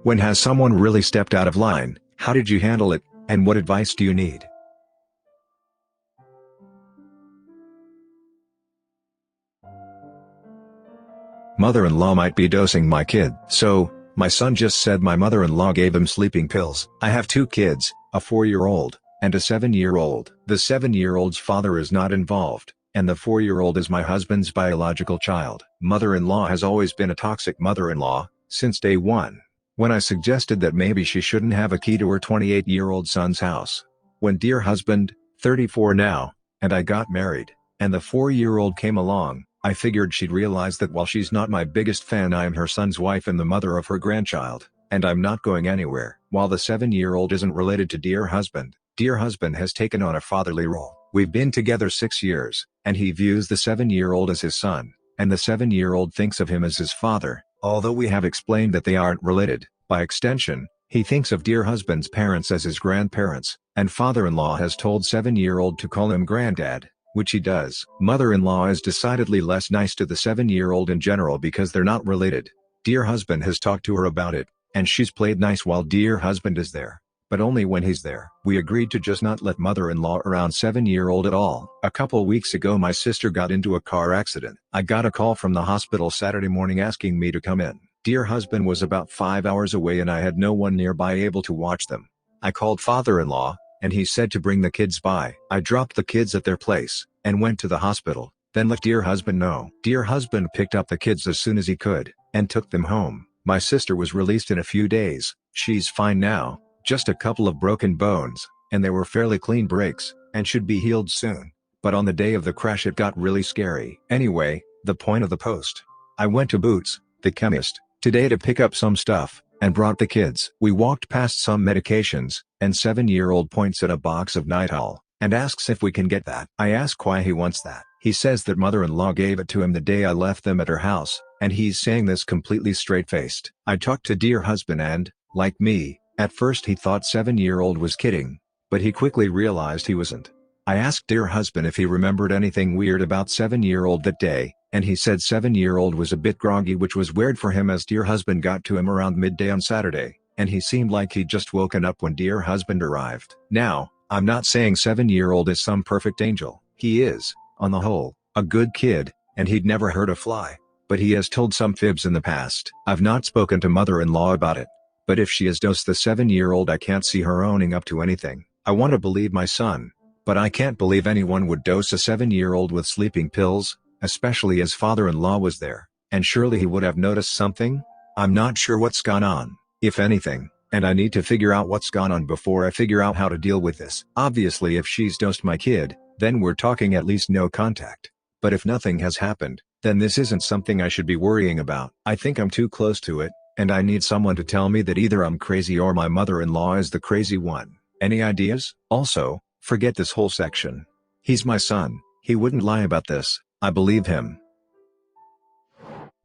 When has someone really stepped out of line? How did you handle it, and what advice do you need? Mother-in-law might be dosing my kid. So, my son just said my mother-in-law gave him sleeping pills. I have two kids, a 4-year-old, and a 7-year-old. The 7-year-old's father is not involved, and the 4-year-old is my husband's biological child. Mother-in-law has always been a toxic mother-in-law, since day one. When I suggested that maybe she shouldn't have a key to her 28-year-old son's house. When dear husband, 34 now, and I got married, and the 4-year-old came along, I figured she'd realize that while she's not my biggest fan, I am her son's wife and the mother of her grandchild, and I'm not going anywhere. While the 7-year-old isn't related to dear husband has taken on a fatherly role. We've been together 6 years, and he views the 7-year-old as his son, and the 7-year-old thinks of him as his father. Although we have explained that they aren't related, by extension, he thinks of dear husband's parents as his grandparents, and father-in-law has told 7-year-old to call him granddad, which he does. Mother-in-law is decidedly less nice to the 7-year-old in general because they're not related. Dear husband has talked to her about it, and she's played nice while dear husband is there. But only when he's there. We agreed to just not let mother-in-law around 7-year-old at all. A couple weeks ago my sister got into a car accident. I got a call from the hospital Saturday morning asking me to come in. Dear husband was about 5 hours away and I had no one nearby able to watch them. I called father-in-law, and he said to bring the kids by. I dropped the kids at their place, and went to the hospital, then let dear husband know. Dear husband picked up the kids as soon as he could, and took them home. My sister was released in a few days. She's fine now, just a couple of broken bones, and they were fairly clean breaks, and should be healed soon. But on the day of the crash it got really scary. Anyway, the point of the post. I went to Boots, the chemist, today to pick up some stuff, and brought the kids. We walked past some medications, and 7-year-old points at a box of Nitol, and asks if we can get that. I ask why he wants that. He says that mother-in-law gave it to him the day I left them at her house, and he's saying this completely straight-faced. I talked to dear husband and, like me, at first he thought 7-year-old was kidding, but he quickly realized he wasn't. I asked dear husband if he remembered anything weird about 7-year-old that day, and he said 7-year-old was a bit groggy, which was weird for him as dear husband got to him around midday on Saturday, and he seemed like he'd just woken up when dear husband arrived. Now, I'm not saying 7-year-old is some perfect angel. He is, on the whole, a good kid, and he'd never hurt a fly, but he has told some fibs in the past. I've not spoken to mother-in-law about it, but if she has dosed the 7-year-old I can't see her owning up to anything. I want to believe my son, but I can't believe anyone would dose a 7-year-old with sleeping pills, especially as father-in-law was there, and surely he would have noticed something? I'm not sure what's gone on, if anything, and I need to figure out what's gone on before I figure out how to deal with this. Obviously if she's dosed my kid, then we're talking at least no contact. But if nothing has happened, then this isn't something I should be worrying about. I think I'm too close to it, and I need someone to tell me that either I'm crazy or my mother-in-law is the crazy one. Any ideas? Also, forget this whole section. He's my son, he wouldn't lie about this, I believe him.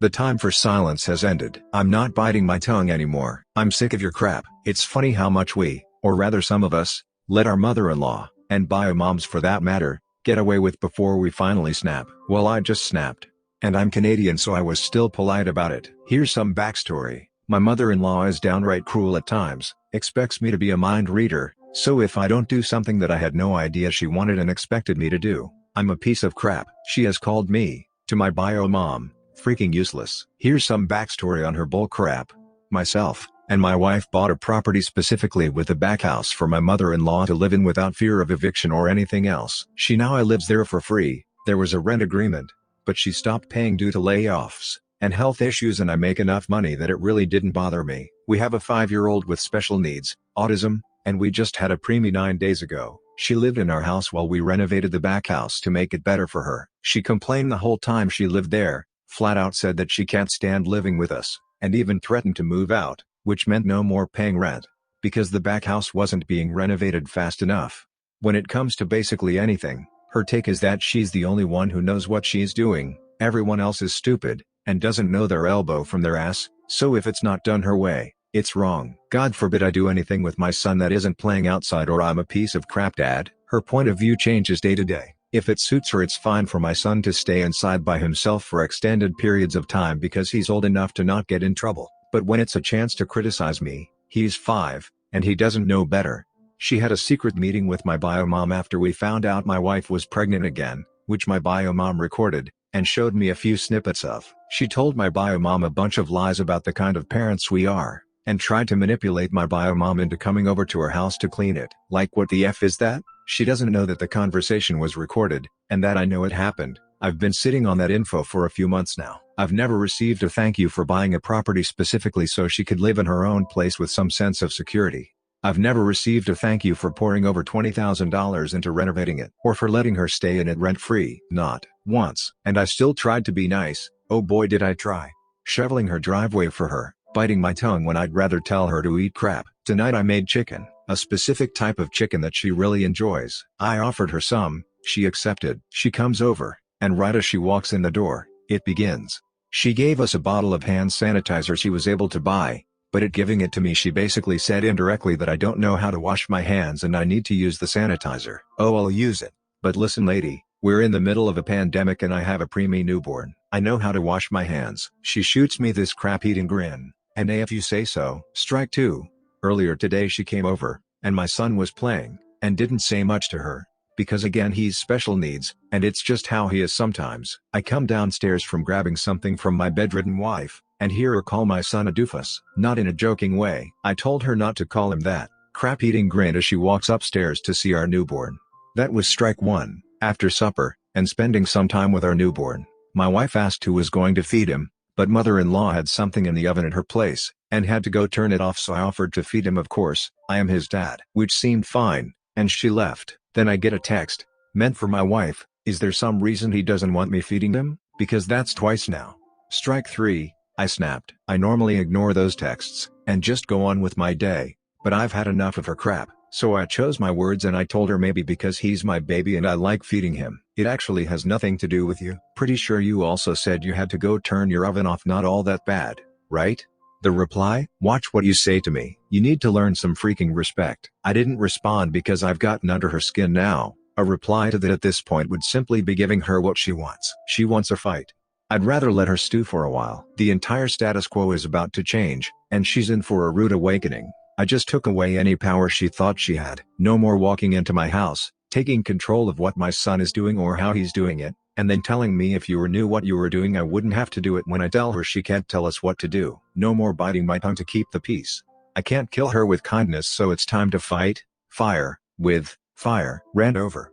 The time for silence has ended. I'm not biting my tongue anymore. I'm sick of your crap. It's funny how much we, or rather some of us, let our mother-in-law, and bio-moms for that matter, get away with before we finally snap. Well, I just snapped. And I'm Canadian, so I was still polite about it. Here's some backstory. My mother-in-law is downright cruel at times, expects me to be a mind reader, so if I don't do something that I had no idea she wanted and expected me to do, I'm a piece of crap. She has called me, to my bio mom, freaking useless. Here's some backstory on her bull crap. Myself, and my wife bought a property specifically with a back house for my mother-in-law to live in without fear of eviction or anything else. She now lives there for free. There was a rent agreement, but she stopped paying due to layoffs and health issues, and I make enough money that it really didn't bother me. We have a 5-year-old with special needs, autism, and we just had a preemie 9 days ago. She lived in our house while we renovated the back house to make it better for her. She complained the whole time she lived there, flat out said that she can't stand living with us, and even threatened to move out, which meant no more paying rent, because the back house wasn't being renovated fast enough. When it comes to basically anything, her take is that she's the only one who knows what she's doing, everyone else is stupid, and doesn't know their elbow from their ass, so if it's not done her way, it's wrong. God forbid I do anything with my son that isn't playing outside, or I'm a piece of crap dad. Her point of view changes day to day. If it suits her, it's fine for my son to stay inside by himself for extended periods of time because he's old enough to not get in trouble. But when it's a chance to criticize me, he's 5, and he doesn't know better. She had a secret meeting with my bio mom after we found out my wife was pregnant again, which my bio mom recorded, and showed me a few snippets of. She told my bio mom a bunch of lies about the kind of parents we are, and tried to manipulate my bio mom into coming over to her house to clean it. Like, what the F is that? She doesn't know that the conversation was recorded, and that I know it happened. I've been sitting on that info for a few months now. I've never received a thank you for buying a property specifically so she could live in her own place with some sense of security. I've never received a thank you for pouring over $20,000 into renovating it, or for letting her stay in it rent-free. Not once. And I still tried to be nice. Oh boy, did I try. Shoveling her driveway for her, biting my tongue when I'd rather tell her to eat crap. Tonight I made chicken, a specific type of chicken that she really enjoys. I offered her some, she accepted. She comes over, and right as she walks in the door, it begins. She gave us a bottle of hand sanitizer she was able to buy, but at giving it to me she basically said indirectly that I don't know how to wash my hands and I need to use the sanitizer. Oh, I'll use it. But listen lady, we're in the middle of a pandemic and I have a preemie newborn. I know how to wash my hands. She shoots me this crap-eating grin, and if you say so. Strike 2. Earlier today she came over, and my son was playing, and didn't say much to her. Because again he's special needs, and it's just how he is sometimes. I come downstairs from grabbing something from my bedridden wife, and hear her call my son a doofus. Not in a joking way. I told her not to call him that. Crap-eating grin as she walks upstairs to see our newborn. That was strike 1. After supper, and spending some time with our newborn, my wife asked who was going to feed him, but mother-in-law had something in the oven at her place, and had to go turn it off, so I offered to feed him. Of course, I am his dad. Which seemed fine, and she left. Then I get a text, meant for my wife, is there some reason he doesn't want me feeding him? Because that's twice now. Strike 3, I snapped. I normally ignore those texts, and just go on with my day, but I've had enough of her crap, so I chose my words and I told her maybe because he's my baby and I like feeding him. It actually has nothing to do with you. Pretty sure you also said you had to go turn your oven off. Not all that bad, right? The reply, watch what you say to me. You need to learn some freaking respect. I didn't respond because I've gotten under her skin now. A reply to that at this point would simply be giving her what she wants. She wants a fight. I'd rather let her stew for a while. The entire status quo is about to change, and she's in for a rude awakening. I just took away any power she thought she had. No more walking into my house, taking control of what my son is doing or how he's doing it, and then telling me if you knew what you were doing I wouldn't have to do it when I tell her she can't tell us what to do. No more biting my tongue to keep the peace. I can't kill her with kindness, so it's time to fight, fire, with fire. Rant over.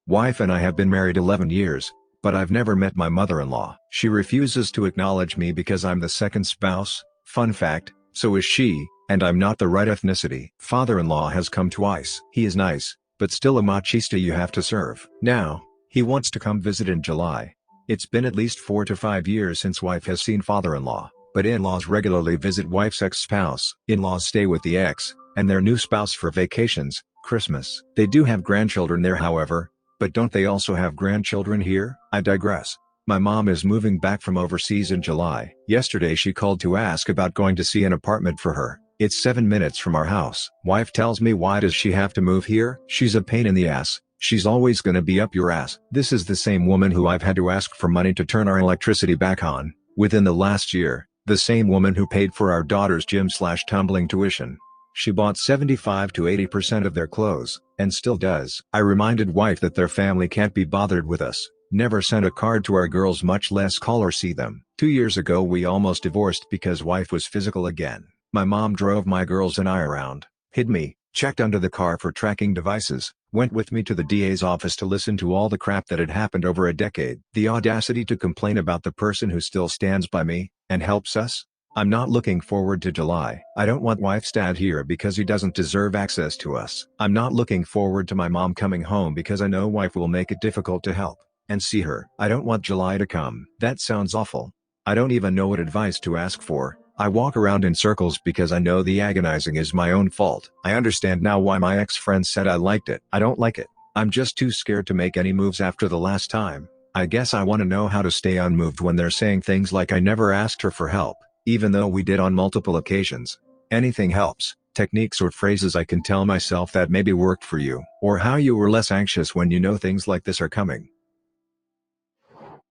Wife and I have been married 11 years, but I've never met my mother-in-law. She refuses to acknowledge me because I'm the second spouse. Fun fact, so is she, and I'm not the right ethnicity. Father-in-law has come twice. He is nice, but still a machista you have to serve. Now, he wants to come visit in July. It's been at least 4 to 5 years since wife has seen father-in-law, but in-laws regularly visit wife's ex-spouse. In-laws stay with the ex, and their new spouse for vacations, Christmas. They do have grandchildren there however, but don't they also have grandchildren here? I digress. My mom is moving back from overseas in July. Yesterday she called to ask about going to see an apartment for her. It's 7 minutes from our house. Wife tells me why does she have to move here? She's a pain in the ass. She's always gonna be up your ass. This is the same woman who I've had to ask for money to turn our electricity back on, within the last year. The same woman who paid for our daughter's gym/tumbling tuition. She bought 75 to 80% of their clothes, and still does. I reminded wife that their family can't be bothered with us. Never sent a card to our girls, much less call or see them. 2 years ago we almost divorced because wife was physical again. My mom drove my girls and I around, hid me, checked under the car for tracking devices, went with me to the DA's office to listen to all the crap that had happened over a decade. The audacity to complain about the person who still stands by me, and helps us? I'm not looking forward to July. I don't want wife's dad here because he doesn't deserve access to us. I'm not looking forward to my mom coming home because I know wife will make it difficult to help and see her. I don't want July to come. That sounds awful. I don't even know what advice to ask for. I walk around in circles because I know the agonizing is my own fault. I understand now why my ex-friend said I liked it. I don't like it. I'm just too scared to make any moves after the last time. I guess I want to know how to stay unmoved when they're saying things like I never asked her for help, even though we did on multiple occasions. Anything helps. Techniques or phrases I can tell myself that maybe worked for you, or how you were less anxious when you know things like this are coming.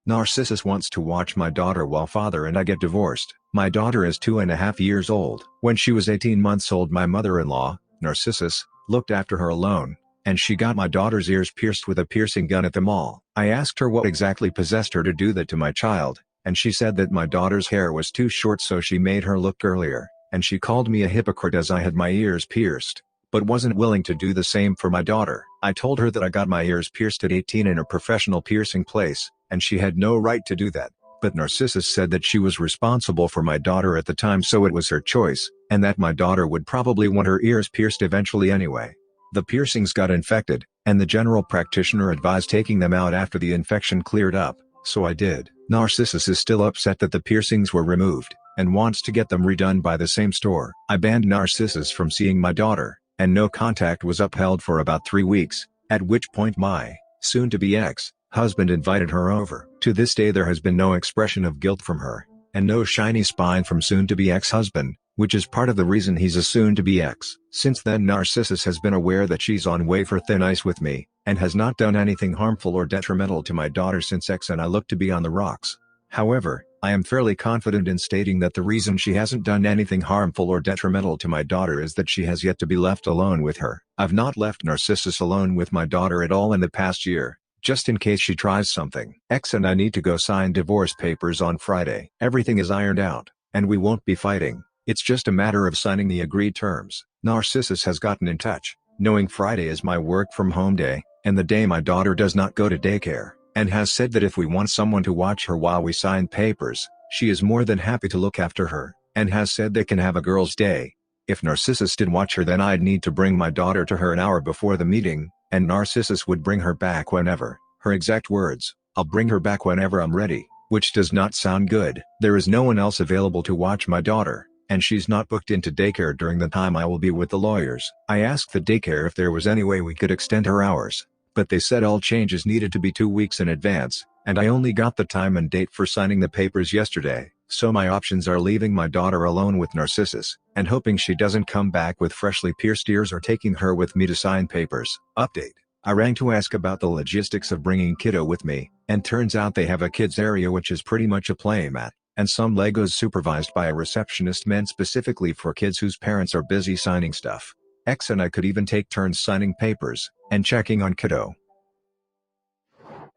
Narcissist wants to watch my daughter while father and I get divorced. My daughter is 2.5 years old. When she was 18 months old, my mother-in-law, Narcissist, looked after her alone, and she got my daughter's ears pierced with a piercing gun at the mall. I asked her what exactly possessed her to do that to my child, and she said that my daughter's hair was too short, so she made her look girlier, and she called me a hypocrite as I had my ears pierced, but wasn't willing to do the same for my daughter. I told her that I got my ears pierced at 18 in a professional piercing place, and she had no right to do that. But Narcissist said that she was responsible for my daughter at the time, so it was her choice, and that my daughter would probably want her ears pierced eventually anyway. The piercings got infected, and the general practitioner advised taking them out after the infection cleared up, so I did. Narcissist is still upset that the piercings were removed, and wants to get them redone by the same store. I banned Narcissist from seeing my daughter, and no contact was upheld for about 3 weeks, at which point my soon-to-be ex-husband invited her over. To this day there has been no expression of guilt from her, and no shiny spine from soon-to-be ex-husband, which is part of the reason he's a soon-to-be ex. Since then, Narcissist has been aware that she's on wafer thin ice with me, and has not done anything harmful or detrimental to my daughter since ex and I look to be on the rocks. However, I am fairly confident in stating that the reason she hasn't done anything harmful or detrimental to my daughter is that she has yet to be left alone with her. I've not left Narcissist alone with my daughter at all in the past year, just in case she tries something. Ex and I need to go sign divorce papers on Friday. Everything is ironed out, and we won't be fighting. It's just a matter of signing the agreed terms. Narcissist has gotten in touch, knowing Friday is my work from home day, and the day my daughter does not go to daycare, and has said that if we want someone to watch her while we sign papers, she is more than happy to look after her, and has said they can have a girls' day. If Narcissist did watch her, then I'd need to bring my daughter to her an hour before the meeting, and Narcissist would bring her back whenever. Her exact words, "I'll bring her back whenever I'm ready," which does not sound good. There is no one else available to watch my daughter, and she's not booked into daycare during the time I will be with the lawyers. I asked the daycare if there was any way we could extend her hours, but they said all changes needed to be 2 weeks in advance, and I only got the time and date for signing the papers yesterday, so my options are leaving my daughter alone with Narcissist, and hoping she doesn't come back with freshly pierced ears, or taking her with me to sign papers. Update: I rang to ask about the logistics of bringing kiddo with me, and turns out they have a kids area which is pretty much a playmat, and some Legos supervised by a receptionist meant specifically for kids whose parents are busy signing stuff. Ex and I could even take turns signing papers, and checking on kiddo.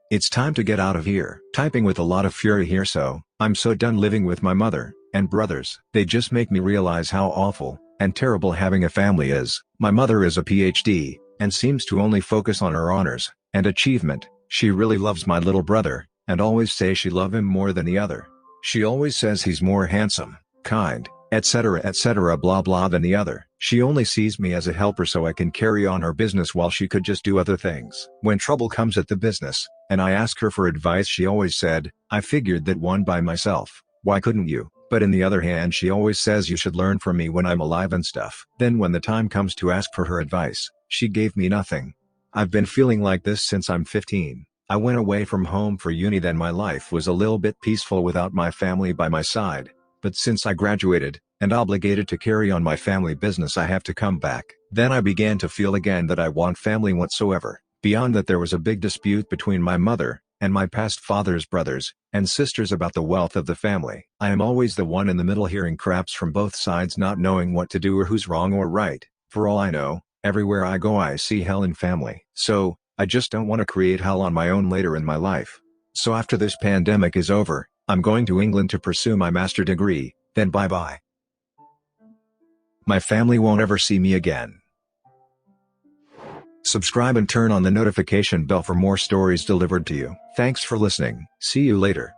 It's time to get out of here. Typing with a lot of fury here, so I'm so done living with my mother and brothers. They just make me realize how awful and terrible having a family is. My mother is a PhD, and seems to only focus on her honors and achievement. She really loves my little brother, and always says she loves him more than the other. She always says he's more handsome, kind, etc. blah blah than the other. She only sees me as a helper so I can carry on her business while she could just do other things. When trouble comes at the business, and I ask her for advice, she always said, "I figured that one by myself, why couldn't you?" But in the other hand, she always says you should learn from me when I'm alive and stuff. Then when the time comes to ask for her advice, she gave me nothing. I've been feeling like this since I'm 15. I went away from home for uni, then my life was a little bit peaceful without my family by my side, but since I graduated, and obligated to carry on my family business, I have to come back. Then I began to feel again that I want family whatsoever. Beyond that, there was a big dispute between my mother and my past father's brothers and sisters about the wealth of the family. I am always the one in the middle, hearing craps from both sides, not knowing what to do or who's wrong or right. For all I know, everywhere I go I see hell in family. So, I just don't want to create hell on my own later in my life. So after this pandemic is over, I'm going to England to pursue my master's degree, then bye-bye. My family won't ever see me again. Subscribe and turn on the notification bell for more stories delivered to you. Thanks for listening. See you later.